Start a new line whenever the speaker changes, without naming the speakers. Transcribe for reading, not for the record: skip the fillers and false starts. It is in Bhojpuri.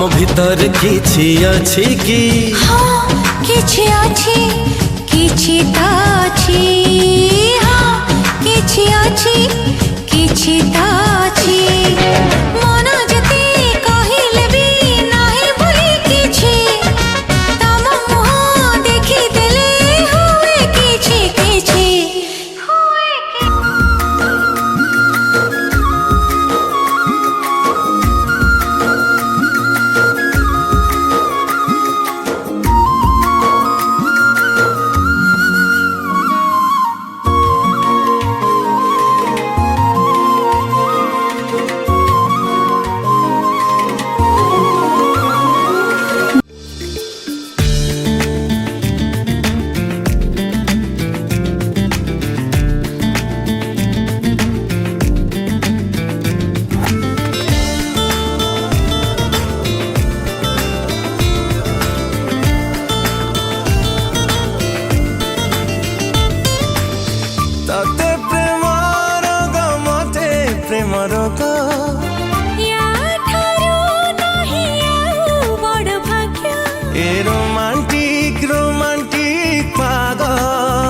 आम भितर किछि अछि कि
हाँ किछि अछि किछि ता अछि किछि अछि किछि ता अछि मन जते कहिले भी नाही भूली किछि तम मुह देखि देले हुए किछि किछि हुए
ताते प्रेमर गमते प्रेमर ग
या ठारो नाही आउ बड़ भाग्य
ए रोमांटिक